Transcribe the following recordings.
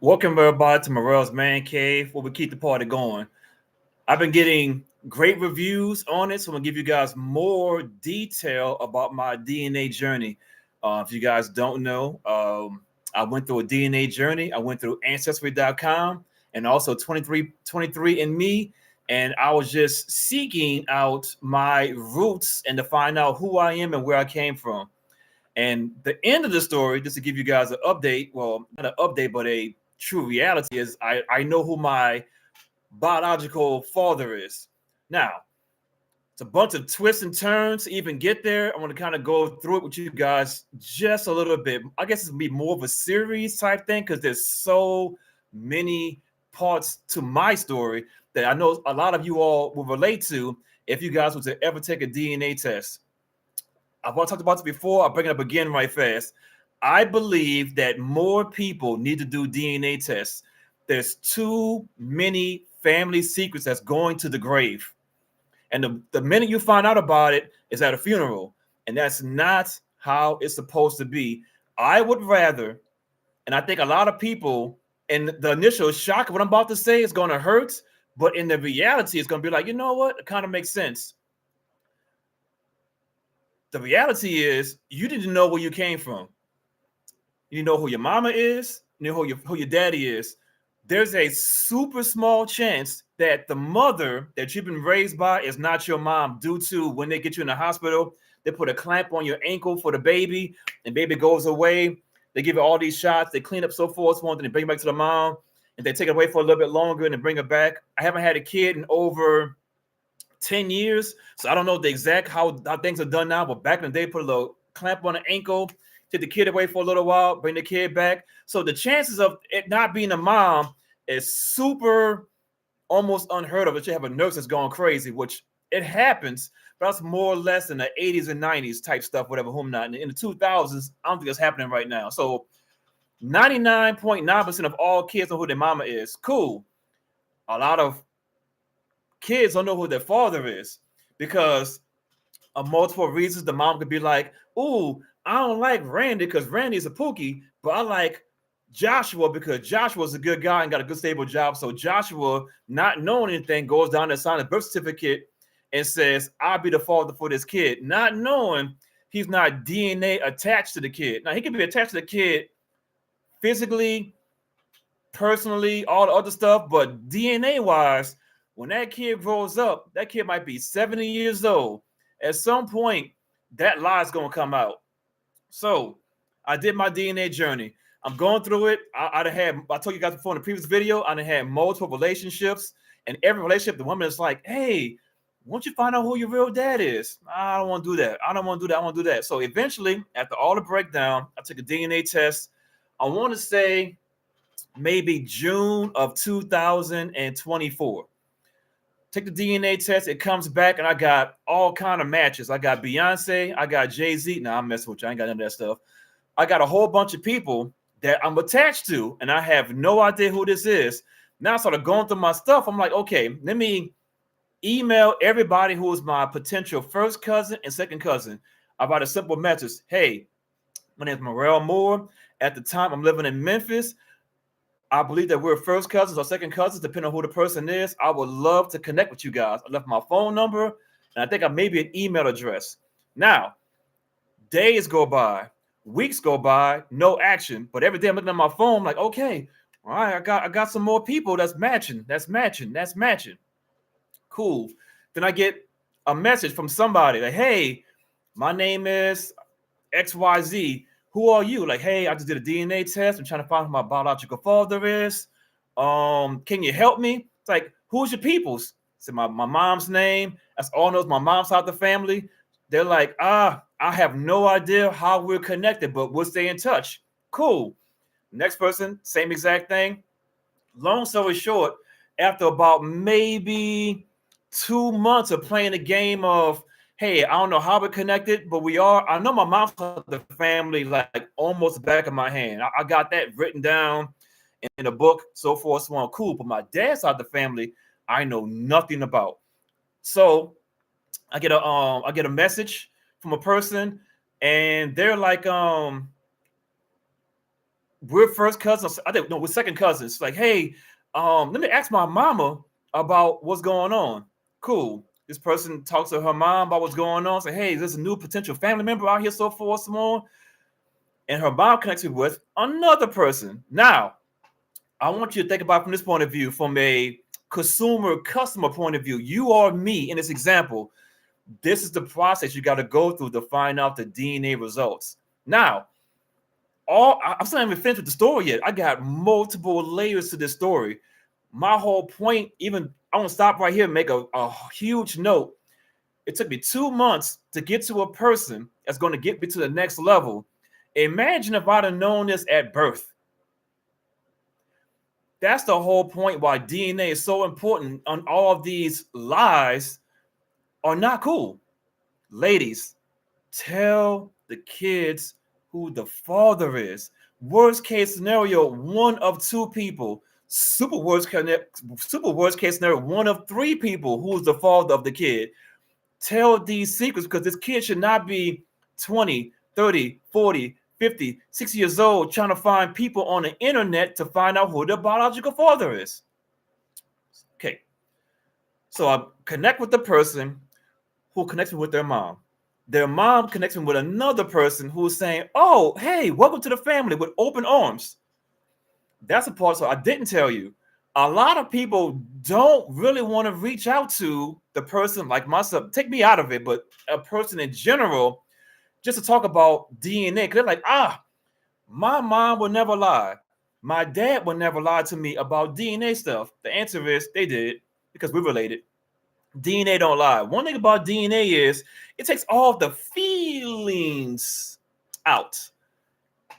Welcome everybody to Morel's Man Cave, where we keep the party going. I've been getting great reviews on it, so I'm gonna give you guys more detail about my DNA journey. If you guys don't know, I went through a DNA journey. I went through Ancestry.com and also 23andMe, and I was just seeking out my roots and to find out who I am and where I came from. And the end of the story, just to give you guys an update, well, not an update, but a true reality is I know who my biological father is. Now, it's a bunch of twists and turns to even get there. I want to kind of go through it with you guys just a little bit. I guess it's gonna be more of a series type thing because there's so many parts to my story that I know a lot of you all will relate to if you guys were to ever take a DNA test. I've already talked about this before. I'll bring it up again right fast. I believe that more people need to do DNA tests. There's too many family secrets that's going to the grave. And the minute you find out about it is at a funeral. And that's not how it's supposed to be. I would rather, and I think a lot of people, and the initial shock of what I'm about to say is going to hurt, but in the reality, it's going to be like, you know what? It kind of makes sense. The reality is you need to know where you came from. You know who your mama is, you know who your daddy is. There's a super small chance that the mother that you've been raised by is not your mom, due to when they get you in the hospital, they put a clamp on your ankle for the baby, and baby goes away. They give it all these shots, they clean up so forth, so on, then they bring it back to the mom, and they take it away for a little bit longer and then bring it back. I haven't had a kid in over 10 years. So I don't know the exact how things are done now, but back in the day, put a little clamp on the ankle, take the kid away for a little while, bring the kid back. So the chances of it not being a mom is super almost unheard of. That you have a nurse that's going crazy, which it happens, but that's more or less in the 80s and 90s type stuff, whatever, whom not. In the 2000s, I don't think it's happening right now. So 99.9% of all kids know who their mama is. Cool. A lot of kids don't know who their father is because of multiple reasons. The mom could be like, "Ooh, I don't like Randy because Randy's a pookie, but I like Joshua because Joshua's a good guy and got a good stable job." So Joshua, not knowing anything, goes down and signs a birth certificate and says, "I'll be the father for this kid," not knowing he's not DNA attached to the kid. Now he can be attached to the kid physically, personally, all the other stuff, but DNA wise, when that kid grows up, that kid might be 70 years old. At some point, that lie's gonna come out. So I did my DNA journey. I'm going through it. I told you guys before in the previous video, I had multiple relationships, and every relationship, the woman is like, "Hey, won't you find out who your real dad is?" I don't want to do that. I don't want to do that. I want to do that. So eventually, after all the breakdown, I took a DNA test. I want to say maybe June of 2024. Take the DNA test, it comes back, and I got all kind of matches. I got Beyonce, I got Jay-Z. Nah, I'm messing with you. I ain't got none of that stuff. I got a whole bunch of people that I'm attached to, and I have no idea who this is. Now I started going through my stuff. I'm like, okay, let me email everybody who is my potential first cousin and second cousin. I write a simple message. Hey, my name is Morel Moore. At the time, I'm living in Memphis. I believe that we're first cousins or second cousins, depending on who the person is. I would love to connect with you guys. I left my phone number, and I think I maybe an email address. Now, days go by, weeks go by, no action. But every day I'm looking at my phone, like, okay, all right, I got some more people that's matching. Cool. Then I get a message from somebody like, hey, my name is XYZ. Who are you? Like, hey, I just did a DNA test. I'm trying to find who my biological father is. Can you help me? It's like, who's your peoples? It's my mom's name. That's all knows my mom's side of the family. They're like, I have no idea how we're connected, but we'll stay in touch. Cool. Next person, same exact thing. Long story short, after about maybe 2 months of playing a game of, hey, I don't know how we're connected, but we are. I know my mom's side of the family like almost the back of my hand. I got that written down in a book, so forth, so on. Cool. But my dad's side of the family, I know nothing about. So I get a message from a person, and they're like, we're first cousins. I think no, we're second cousins. Like, hey, let me ask my mama about what's going on. Cool. This person talks to her mom about what's going on. Say, hey, there's a new potential family member out here, so forth, so on. And her mom connects me with another person. Now, I want you to think about it from this point of view, from a customer point of view. You are me in this example. This is the process you got to go through to find out the DNA results. Now, I'm still not even finished with the story yet. I got multiple layers to this story. My whole point, even I want to stop right here and make a huge note. It took me 2 months to get to a person that's going to get me to the next level. Imagine if I'd have known this at birth. That's the whole point why DNA is so important. On all of these lies are not cool. Ladies, tell the kids who the father is. Worst case scenario, one of two people. Super worst case scenario, one of three people who's the father of the kid. Tell these secrets, because this kid should not be 20, 30, 40, 50, 60 years old trying to find people on the internet to find out who their biological father is. Okay. So I connect with the person who connects me with their mom. Their mom connects me with another person who's saying, oh, hey, welcome to the family, with open arms. That's a part so I didn't tell you. A lot of people don't really want to reach out to the person like myself. Take me out of it, but a person in general, just to talk about DNA. Because they're like, my mom will never lie. My dad would never lie to me about DNA stuff. The answer is they did, because we're related. DNA don't lie. One thing about DNA is it takes all the feelings out.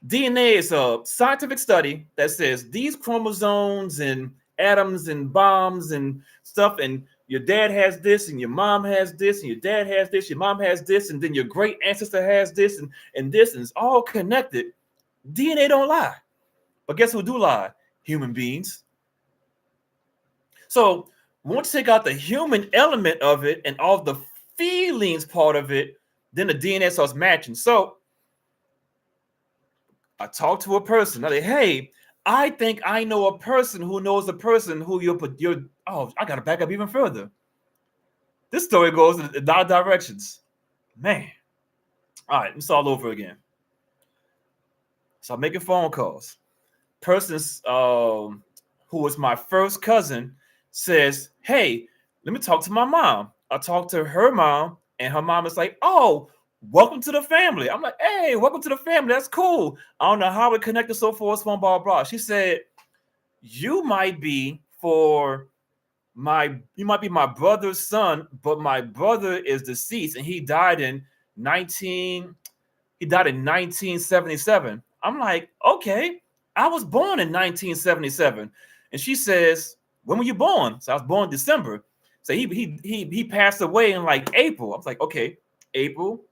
DNA is a scientific study that says these chromosomes and atoms and bombs and stuff, and your dad has this, and your mom has this, and your dad has this, your mom has this, and then your great ancestor has this, and this, and it's all connected. DNA don't lie. But guess who do lie? Human beings. So once you take out the human element of it and all the feelings part of it, then the DNA starts matching. So I talked to a person. I say, hey, I think I know a person who knows a person who you're I got to back up even further. This story goes in a lot of directions. Man. All right, it's all over again. So I'm making phone calls. Persons who was my first cousin says, hey, let me talk to my mom. I talked to her mom, and her mom is like, oh, welcome to the family. I'm like, hey, welcome to the family. That's cool. I don't know how we connected, so forth, blah, blah, blah. She said, you might be my brother's son, but my brother is deceased, and he died in 1977. I'm like, okay, I was born in 1977. And she says, when were you born? So I was born in December. So he passed away in like April. I was like, okay, April,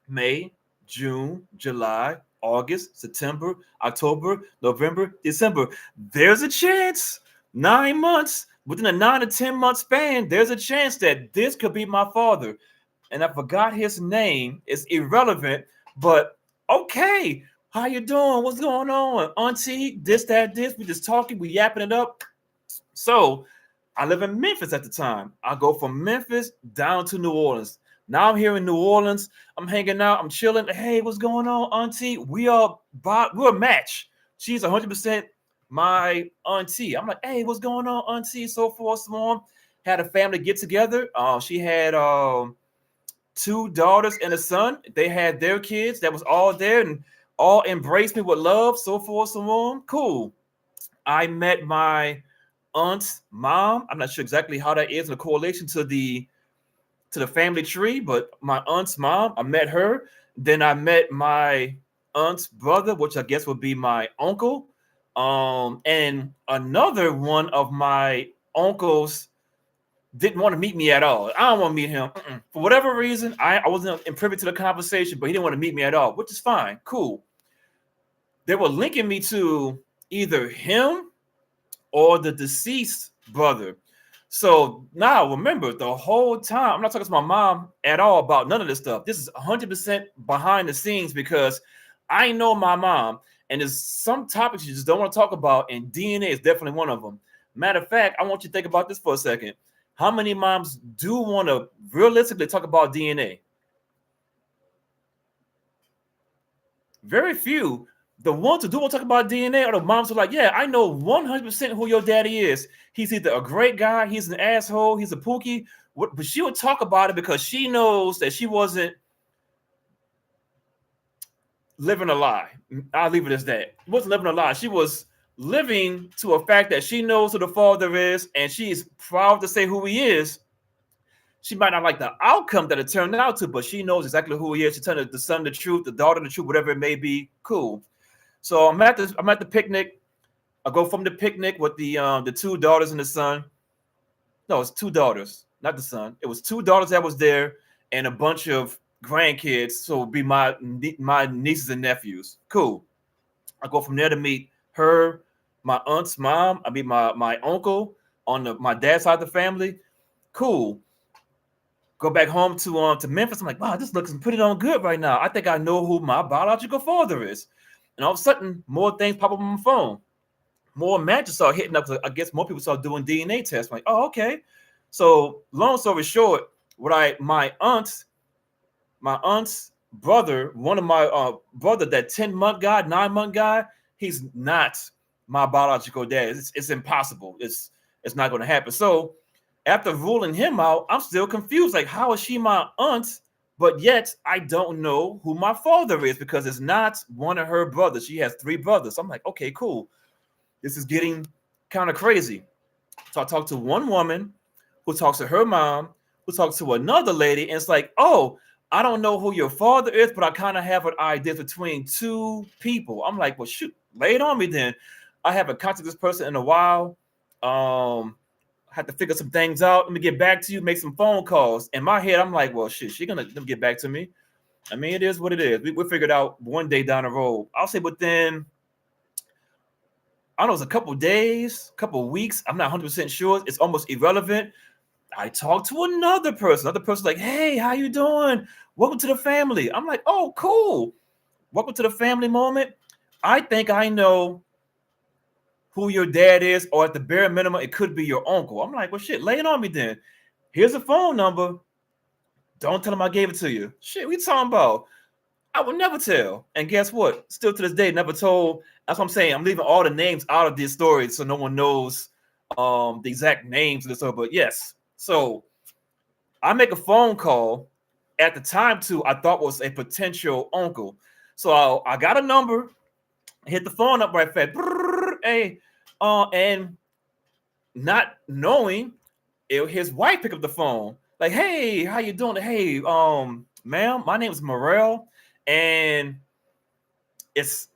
May, June, July, August, September, October, November, December. There's a chance 9 months, within a 9 to 10 month span, there's a chance that this could be my father. And I forgot his name. It's irrelevant, but okay. How you doing? What's going on? Auntie, this, that, this. We just talking, we yapping it up. So I live in Memphis at the time. I go from Memphis down to New Orleans. Now I'm here in New Orleans. I'm hanging out. I'm chilling. Hey, what's going on, Auntie? We're a match. She's 100% my auntie. I'm like, hey, what's going on, Auntie? So forth, so on. Had a family get together. She had 2 daughters and a son. They had their kids. That was all there, and all embraced me with love, so forth, so on. Cool. I met my aunt's mom. I'm not sure exactly how that is in a correlation to the family tree, but my aunt's mom, I met her. Then I met my aunt's brother, which I guess would be my uncle. And another one of my uncles didn't want to meet me at all. I don't want to meet him. For whatever reason, I wasn't privy to the conversation, but he didn't want to meet me at all, which is fine. Cool. They were linking me to either him or the deceased brother. So now remember, the whole time, I'm not talking to my mom at all about none of this stuff. This is 100% behind the scenes, because I know my mom, And there's some topics you just don't want to talk about, and DNA is definitely one of them. Matter of fact, I want you to think about this for a second. How many moms do want to realistically talk about DNA? Very few. The ones who do want to talk about DNA are the moms who are like, yeah, I know 100% who your daddy is. He's either a great guy, he's an asshole, he's a pookie. But she would talk about it because she knows that she wasn't living a lie. I'll leave it as that. She wasn't living a lie. She was living to a fact that she knows who the father is, and she's proud to say who he is. She might not like the outcome that it turned out to, but she knows exactly who he is. She tells the son the truth, the daughter the truth, whatever it may be. Cool. So I'm at the picnic. I go from the picnic with the two daughters and the son. No, it's two daughters, not the son. It was two daughters that was there and a bunch of grandkids. So it would be my nieces and nephews. Cool. I go from there to meet her, my aunt's mom. I mean my uncle on my dad's side of the family. Cool. Go back home to Memphis. I'm like, wow, this looks pretty darn good right now. I think I know who my biological father is. And all of a sudden, more things pop up on my phone. More matches start hitting up. I guess more people start doing DNA tests. I'm like, oh, okay. So long story short, my aunt's brother, one of my brother, that 10-month guy, 9-month guy, he's not my biological dad. It's impossible. It's not going to happen. So after ruling him out, I'm still confused. Like, how is she my aunt, but yet I don't know who my father is because it's not one of her brothers. She has 3 brothers. I'm like, okay, cool. This is getting kind of crazy. So I talked to one woman who talks to her mom, who talks to another lady, and it's like, oh, I don't know who your father is, but I kind of have an idea between 2 people. I'm like, well, shoot, lay it on me then. I haven't contacted this person in a while. Have to figure some things out. Let me get back to you, make some phone calls. In my head, I'm like, well, shit, she's gonna get back to me. I mean, it is what it is. We'll figure it out one day down the road. I'll say within, I don't know, it's a couple days, couple weeks. I'm not 100% sure. It's almost irrelevant. I talked to another person. Another person like, hey, how you doing? Welcome to the family. I'm like, oh, cool. Welcome to the family moment. I think I know who your dad is, or at the bare minimum, it could be your uncle. I'm like, well, shit, lay it on me then. Here's a phone number. Don't tell him I gave it to you. Shit, we talking about. I would never tell. And guess what? Still to this day, never told. That's what I'm saying. I'm leaving all the names out of this story so no one knows the exact names of this story. But yes, so I make a phone call at the time to I thought was a potential uncle. So I got a number, hit the phone up right fast. Hey, and not knowing his wife picked up the phone. Like, hey, how you doing? Hey, ma'am, my name is Morel, and it's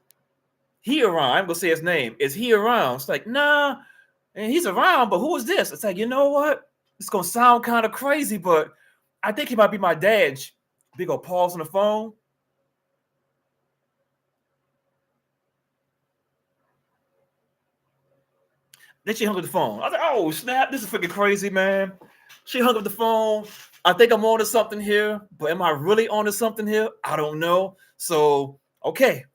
he around. I'm gonna say his name. Is he around? It's like, nah, and he's around, but who is this? It's like, you know what? It's gonna sound kind of crazy, but I think he might be my dad. Big old pause on the phone. Then she hung up the phone. I was like, oh, snap. This is freaking crazy, man. She hung up the phone. I think I'm on to something here, but am I really on to something here? I don't know. So, okay.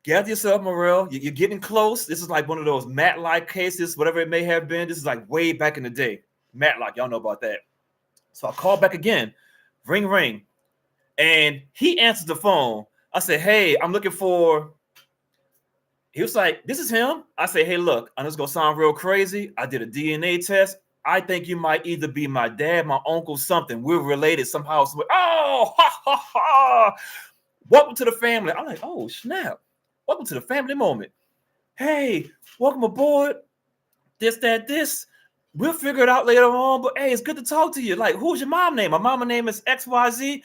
Gather yourself, Morel. You're getting close. This is like one of those Matlock cases, whatever it may have been. This is like way back in the day. Matlock, y'all know about that. So I call back again. Ring, ring. And he answers the phone. I said, hey, I'm looking for... He was like, this is him. I say, hey, look, I know it's going to sound real crazy. I did a DNA test. I think you might either be my dad, my uncle, something. We're related somehow. Oh, ha, ha, ha. Welcome to the family. I'm like, oh, snap. Welcome to the family moment. Hey, welcome aboard. This, that, this. We'll figure it out later on. But, hey, it's good to talk to you. Like, who's your mom name? My mama name is XYZ.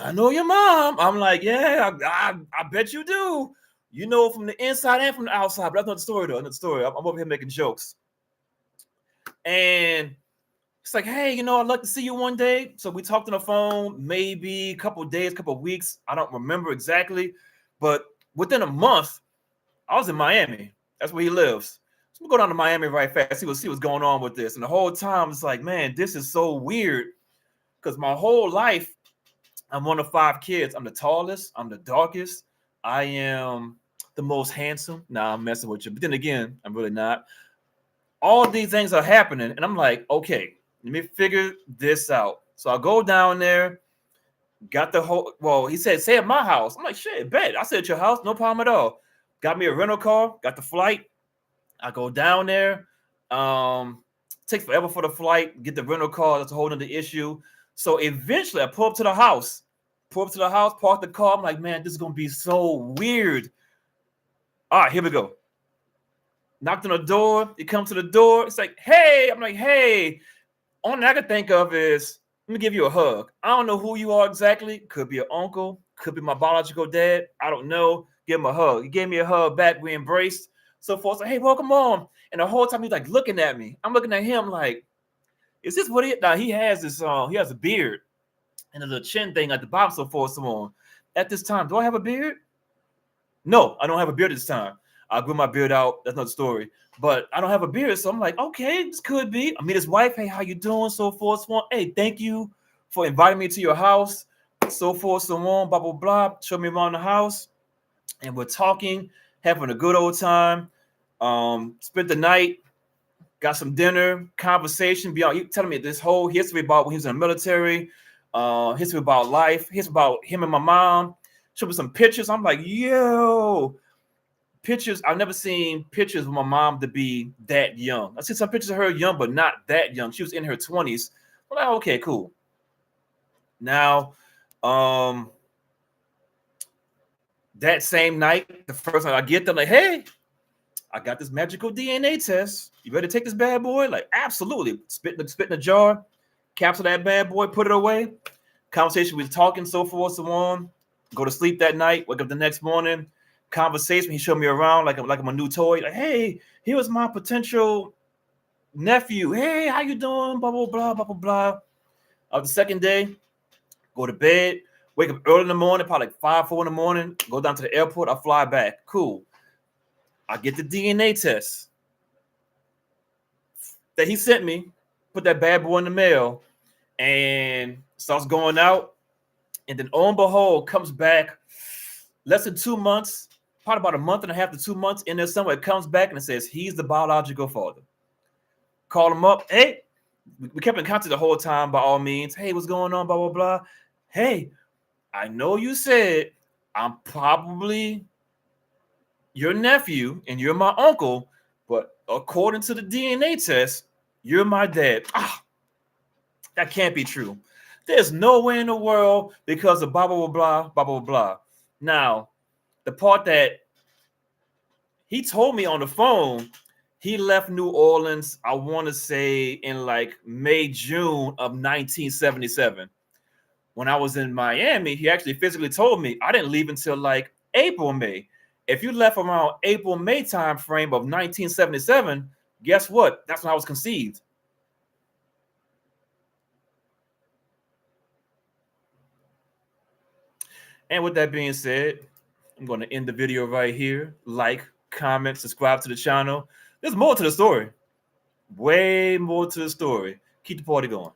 I know your mom. I'm like, yeah, I bet you do. You know, from the inside and from the outside. But that's not the story, though. Another story. I'm over here making jokes. And it's like, hey, you know, I'd like to see you one day. So we talked on the phone, maybe a couple of days, a couple of weeks. I don't remember exactly. But within a month, I was in Miami. That's where he lives. So we go down to Miami right fast, see what's going on with this. And the whole time, it's like, man, this is so weird. Because my whole life, I'm one of 5 kids. I'm the tallest. I'm the darkest. I am the most handsome. Nah, I'm messing with you. But then again, I'm really not. All these things are happening, and I'm like, okay, let me figure this out. So I go down there, got the whole. Well, he said, "Stay at my house." I'm like, "Shit, bet." I said, "At your house, no problem at all." Got me a rental car, got the flight. I go down there. Takes forever for the flight. Get the rental car. That's a whole other issue. So eventually, I pull up to the house. Pull up to the house, park the car. I'm like, man, this is gonna be so weird. All right, here we go. Knocked on the door. He comes to the door. It's like, hey. I'm like, hey. Only thing I can think of is, let me give you a hug. I don't know who you are exactly. Could be an uncle. Could be my biological dad. I don't know. Give him a hug. He gave me a hug back. We embraced. So forth. Like, hey, welcome on. And the whole time he's like looking at me. I'm looking at him like, is this what he? Now he has this. He has a beard and a little chin thing at the bottom. So forth. So on. At this time, do I have a beard? No, I don't have a beard this time. I grew my beard out. That's another story. But I don't have a beard, so I'm like, okay, this could be. I meet his wife. Hey, how you doing? So forth, so on. Hey, thank you for inviting me to your house. So forth, so on. Blah blah blah. Show me around the house, and we're talking, having a good old time. Spent the night, got some dinner, conversation. Beyond, he telling me this whole history about when he was in the military, history about life, history about him and my mom. Showed me some pictures. I'm like, yo. Pictures, I've never seen pictures of my mom to be that young. I see some pictures of her young, but not that young. She was in her 20s. I'm like, okay, cool. Now, that same night, the first night I get them, like, hey, I got this magical DNA test. You ready to take this bad boy? Like, absolutely. Spit in a jar, capsule that bad boy, put it away. Conversation, we was talking, so forth, so on. Go to sleep that night, wake up the next morning. Conversation. He showed me around like I'm a new toy. Like, hey, here was my potential nephew. Hey, how you doing? Blah blah blah blah blah blah. The second day, go to bed. Wake up early in the morning, probably like 5, 4 in the morning. Go down to the airport. I fly back. Cool. I get the DNA test that he sent me. Put that bad boy in the mail, and starts going out. And then, on behold, comes back less than 2 months. Probably about a month and a half to 2 months in there somewhere. It comes back and it says he's the biological father. Call him up. Hey, we kept in contact the whole time by all means. Hey, what's going on? Blah, blah, blah. Hey, I know you said I'm probably your nephew and you're my uncle, but according to the DNA test, you're my dad. That can't be true. There's no way in the world because of blah, blah, blah, blah, blah, blah. Now, the part that he told me on the phone, he left New Orleans, I want to say in like May, June of 1977. When I was in Miami, he actually physically told me I didn't leave until like April, May. If you left around April, May time frame of 1977, guess what? That's when I was conceived. And with that being said, I'm going to end the video right here. Like, comment, subscribe to the channel. There's more to the story. Way more to the story. Keep the party going.